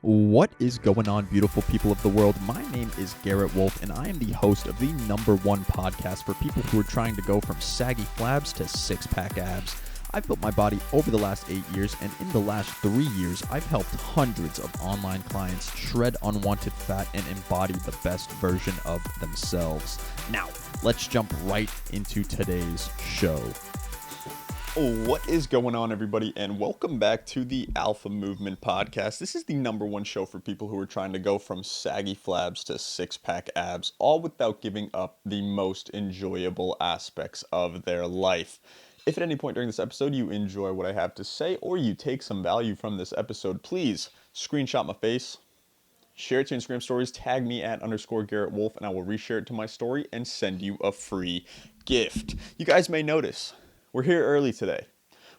What is going on, beautiful people of the world? My name is Garrett Wolf, and I am the host of the #1 podcast for people who are trying to go from saggy flabs to six-pack abs. I've built my body over the last 8 years, and in the last 3 years, I've helped hundreds of online clients shred unwanted fat and embody the best version of themselves. Now, let's jump right into today's show. What is going on, everybody, and welcome back to the Alpha Movement Podcast. This is the #1 show for people who are trying to go from saggy flabs to six-pack abs, all without giving up the most enjoyable aspects of their life. If at any point during this episode you enjoy what I have to say or you take some value from this episode, please screenshot my face, share it to Instagram stories, tag me at _Garrett Wolf, and I will reshare it to my story and send you a free gift. You guys may notice we're here early today.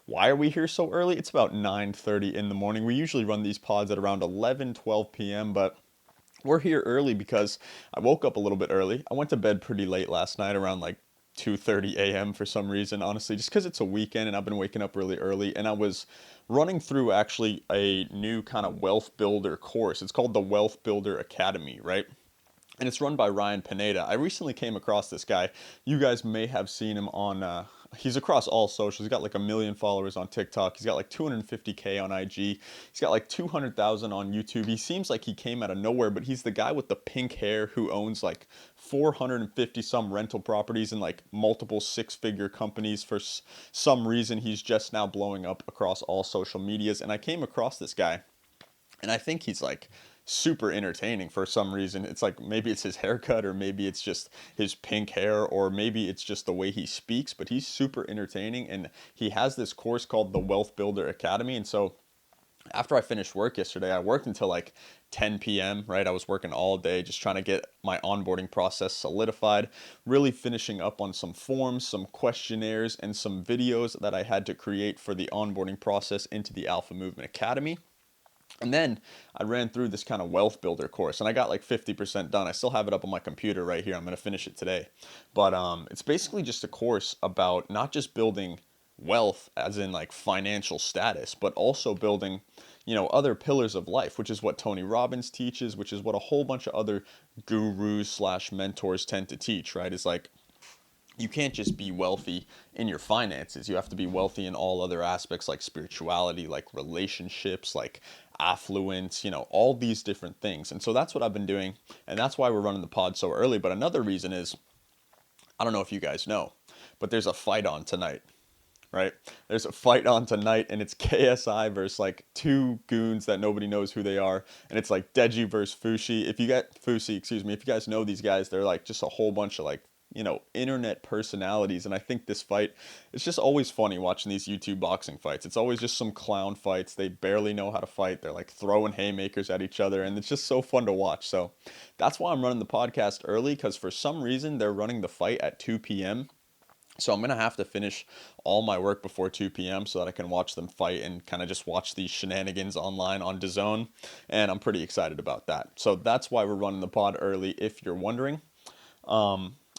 Why are we here so early? It's about 9:30 in the morning. We usually run these pods at around 11, 12 p.m., but we're here early because I woke up a little bit early. I went to bed pretty late last night, around like 2:30 a.m. for some reason, honestly, just because it's a weekend and I've been waking up really early. And I was running through actually a new kind of wealth builder course. It's called the Wealth Builder Academy, right? And it's run by Ryan Pineda. I recently came across this guy. You guys may have seen him on, he's across all socials. He's got like 1 million followers on TikTok. He's got like 250K on IG. He's got like 200,000 on YouTube. He seems like he came out of nowhere, but he's the guy with the pink hair who owns like 450 some rental properties and like multiple six-figure companies. For some reason, he's just now blowing up across all social medias. And I came across this guy, and I think he's like super entertaining for some reason. It's like maybe it's his haircut, or maybe it's just his pink hair, or maybe it's just the way he speaks, but he's super entertaining. And he has this course called the Wealth Builder Academy. And so after I finished work yesterday, I worked until like 10 p.m., right? I was working all day just trying to get my onboarding process solidified, really finishing up on some forms, some questionnaires, and some videos that I had to create for the onboarding process into the Alpha Movement Academy. And then I ran through this kind of wealth builder course, and I got like 50% done. I still have it up on my computer right here. I'm going to finish it today. But it's basically just a course about not just building wealth as in like financial status, but also building, other pillars of life, which is what Tony Robbins teaches, which is what a whole bunch of other gurus/mentors tend to teach, right? It's like, you can't just be wealthy in your finances. You have to be wealthy in all other aspects, like spirituality, like relationships, like affluence, all these different things. And so that's what I've been doing. And that's why we're running the pod so early. But another reason is, I don't know if you guys know, but there's a fight on tonight, right? There's a fight on tonight, and it's KSI versus like two goons that nobody knows who they are. And it's like Deji versus Fushi. If you guys know these guys, they're like just a whole bunch of like, internet personalities. And I think this fight, it's just always funny watching these YouTube boxing fights. It's always just some clown fights. They barely know how to fight. They're like throwing haymakers at each other, and it's just so fun to watch. So that's why I'm running the podcast early, because for some reason they're running the fight at 2 p.m. So I'm going to have to finish all my work before 2 p.m. so that I can watch them fight and kind of just watch these shenanigans online on DAZN. And I'm pretty excited about that. So that's why we're running the pod early, if you're wondering.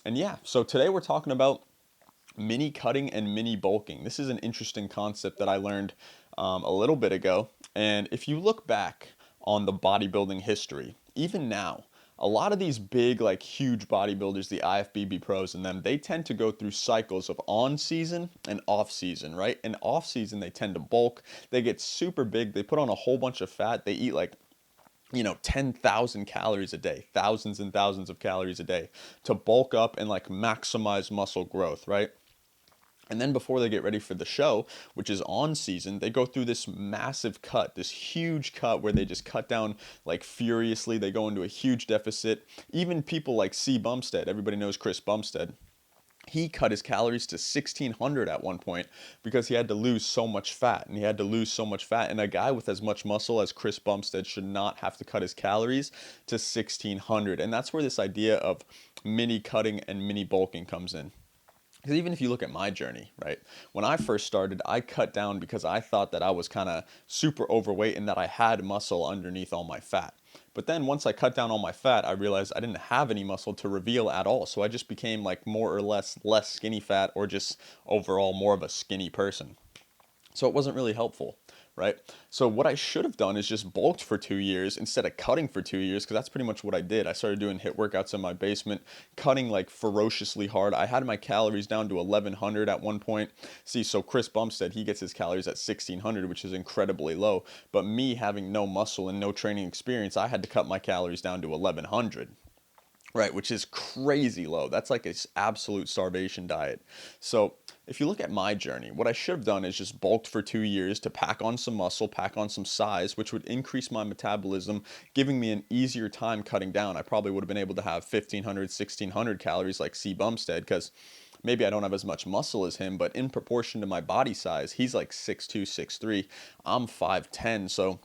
And yeah, so today we're talking about mini cutting and mini bulking. This is an interesting concept that I learned a little bit ago. And if you look back on the bodybuilding history, even now, a lot of these big, like huge bodybuilders, the IFBB pros and them, they tend to go through cycles of on season and off season, right? And off season, they tend to bulk. They get super big. They put on a whole bunch of fat. They eat like 10,000 calories a day, thousands and thousands of calories a day to bulk up and like maximize muscle growth, right? And then before they get ready for the show, which is on season, they go through this massive cut, this huge cut where they just cut down like furiously. They go into a huge deficit. Even people like C. Bumstead, everybody knows Chris Bumstead. He cut his calories to 1,600 at one point because he had to lose so much fat. And a guy with as much muscle as Chris Bumstead should not have to cut his calories to 1,600. And that's where this idea of mini cutting and mini bulking comes in. Because even if you look at my journey, right? When I first started, I cut down because I thought that I was kind of super overweight and that I had muscle underneath all my fat. But then once I cut down all my fat, I realized I didn't have any muscle to reveal at all. So I just became like more or less skinny fat, or just overall more of a skinny person. So it wasn't really helpful, right? So what I should have done is just bulked for 2 years instead of cutting for 2 years, because that's pretty much what I did. I started doing HIIT workouts in my basement, cutting like ferociously hard. I had my calories down to 1100 at one point. See, so Chris Bumstead, he gets his calories at 1600, which is incredibly low. But me having no muscle and no training experience, I had to cut my calories down to 1100. Right, which is crazy low. That's like an absolute starvation diet. So if you look at my journey, what I should have done is just bulked for 2 years to pack on some muscle, pack on some size, which would increase my metabolism, giving me an easier time cutting down. I probably would have been able to have 1500, 1600 calories like C. Bumstead, because maybe I don't have as much muscle as him, but in proportion to my body size, he's like 6'2", 6'3". I'm 5'10", so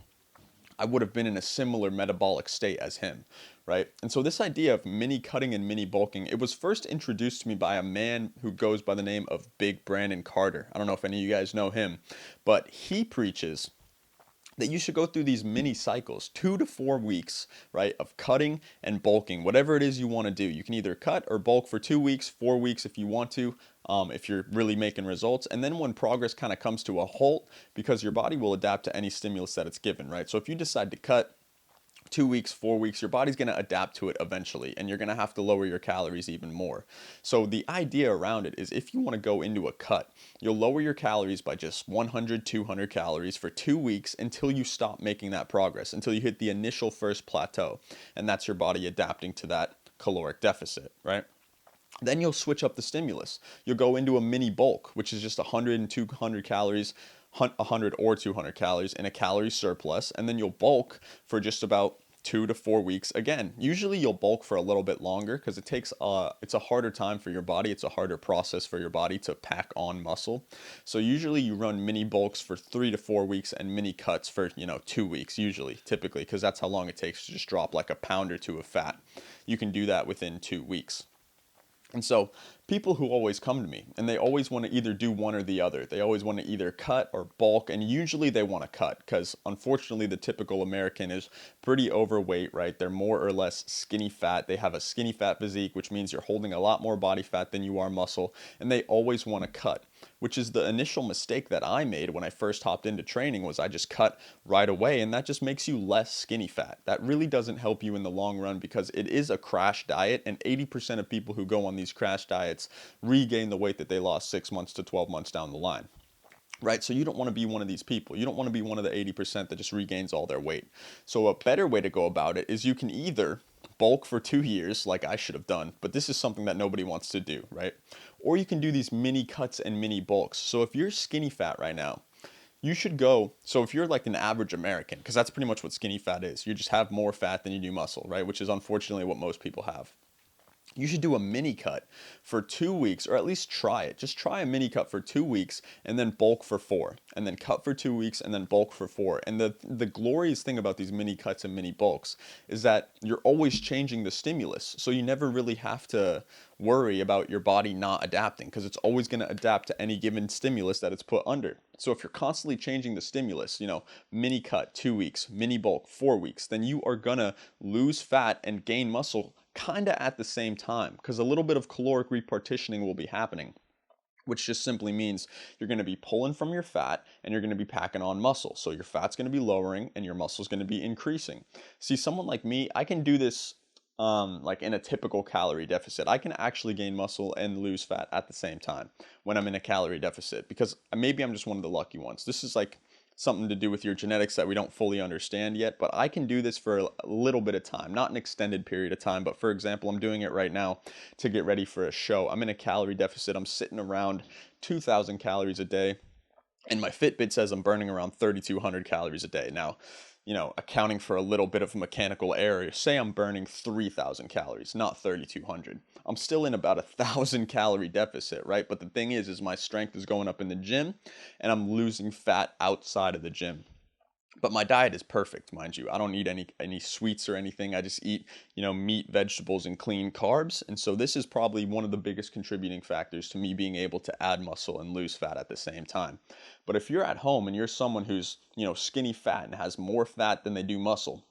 I would have been in a similar metabolic state as him, right? And so this idea of mini cutting and mini bulking, it was first introduced to me by a man who goes by the name of Big Brandon Carter. I don't know if any of you guys know him, but he preaches that you should go through these mini cycles, 2 to 4 weeks, right, of cutting and bulking, whatever it is you want to do. You can either cut or bulk for 2 weeks, 4 weeks if you want to, if you're really making results. And then when progress kind of comes to a halt, because your body will adapt to any stimulus that it's given, right? So if you decide to cut 2 weeks, 4 weeks, your body's going to adapt to it eventually, and you're going to have to lower your calories even more. So the idea around it is, if you want to go into a cut, you'll lower your calories by just 100, 200 calories for 2 weeks until you stop making that progress, until you hit the initial first plateau. And that's your body adapting to that caloric deficit, right? Then you'll switch up the stimulus. You'll go into a mini bulk, which is just 100 and 200 calories, 100 or 200 calories in a calorie surplus, and then you'll bulk for just about 2 to 4 weeks. Again, usually you'll bulk for a little bit longer, because it's a harder time for your body. It's a harder process for your body to pack on muscle. So usually you run mini bulks for 3 to 4 weeks and mini cuts for 2 weeks, typically, because that's how long it takes to just drop like a pound or two of fat. You can do that within 2 weeks. And so people who always come to me, and they always want to either do one or the other. They always want to either cut or bulk, and usually they want to cut, because unfortunately the typical American is pretty overweight, right? They're more or less skinny fat. They have a skinny fat physique, which means you're holding a lot more body fat than you are muscle, and they always want to cut, which is the initial mistake that I made when I first hopped into training. Was I just cut right away, and that just makes you less skinny fat. That really doesn't help you in the long run, because it is a crash diet, and 80% of people who go on these crash diets regain the weight that they lost 6 months to 12 months down the line. Right? So you don't want to be one of these people. You don't want to be one of the 80% that just regains all their weight. So a better way to go about it is, you can either bulk for 2 years, like I should have done, but this is something that nobody wants to do, right? Or you can do these mini cuts and mini bulks. So if you're skinny fat right now, you should go, so if you're like an average American, because that's pretty much what skinny fat is, you just have more fat than you do muscle, right? Which is unfortunately what most people have. You should do a mini cut for 2 weeks, or at least try it. Just try a mini cut for 2 weeks and then bulk for 4, and then cut for 2 weeks and then bulk for 4. And the glorious thing about these mini cuts and mini bulks is that you're always changing the stimulus. So you never really have to worry about your body not adapting, because it's always going to adapt to any given stimulus that it's put under. So if you're constantly changing the stimulus, mini cut 2 weeks, mini bulk 4 weeks, then you are going to lose fat and gain muscle kind of at the same time, because a little bit of caloric repartitioning will be happening, which just simply means you're going to be pulling from your fat and you're going to be packing on muscle. So your fat's going to be lowering and your muscle's going to be increasing. See, someone like me, I can do this like in a typical calorie deficit. I can actually gain muscle and lose fat at the same time when I'm in a calorie deficit, because maybe I'm just one of the lucky ones. This is like something to do with your genetics that we don't fully understand yet, but I can do this for a little bit of time, not an extended period of time. But for example, I'm doing it right now to get ready for a show. I'm in a calorie deficit. I'm sitting around 2,000 calories a day, and my Fitbit says I'm burning around 3,200 calories a day. Now, accounting for a little bit of mechanical error, say I'm burning 3,000 calories, not 3,200. I'm still in about 1,000 calorie deficit, right? But the thing is my strength is going up in the gym, and I'm losing fat outside of the gym. But my diet is perfect, mind you. I don't eat any sweets or anything. I just eat, meat, vegetables, and clean carbs. And so this is probably one of the biggest contributing factors to me being able to add muscle and lose fat at the same time. But if you're at home and you're someone who's, skinny fat and has more fat than they do muscle,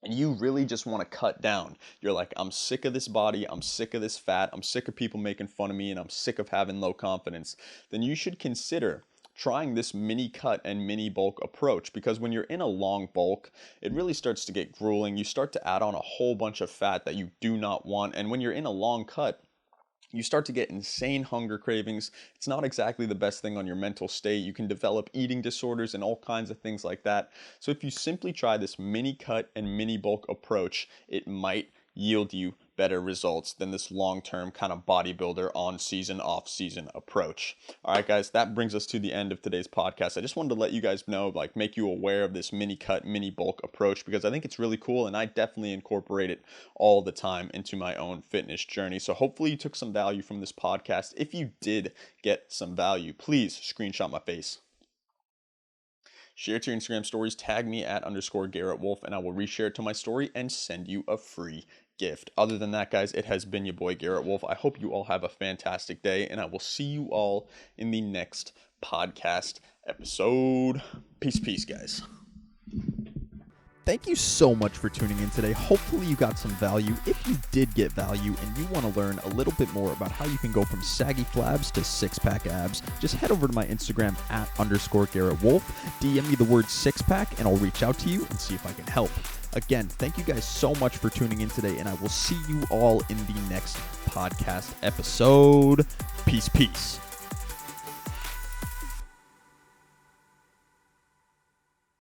and you really just want to cut down, you're like, I'm sick of this body, I'm sick of this fat, I'm sick of people making fun of me, and I'm sick of having low confidence, then you should consider trying this mini cut and mini bulk approach, because when you're in a long bulk, it really starts to get grueling. You start to add on a whole bunch of fat that you do not want. And when you're in a long cut, you start to get insane hunger cravings. It's not exactly the best thing on your mental state. You can develop eating disorders and all kinds of things like that. So if you simply try this mini cut and mini bulk approach, it might yield you better results than this long-term kind of bodybuilder on season, off season approach. All right, guys, that brings us to the end of today's podcast. I just wanted to let you guys know, like, make you aware of this mini cut, mini bulk approach, because I think it's really cool, and I definitely incorporate it all the time into my own fitness journey. So hopefully you took some value from this podcast. If you did get some value, please screenshot my face, share it to your Instagram stories, tag me at _Garrett Wolf, and I will reshare it to my story and send you a free gift. Other than that, guys, it has been your boy Garrett Wolf. I hope you all have a fantastic day, and I will see you all in the next podcast episode. Peace, guys. Thank you so much for tuning in today. Hopefully you got some value. If you did get value and you want to learn a little bit more about how you can go from saggy flabs to six-pack abs, just head over to my Instagram at _Garrett Wolf. DM me the word six-pack and I'll reach out to you and see if I can help. Again, thank you guys so much for tuning in today, and I will see you all in the next podcast episode. Peace.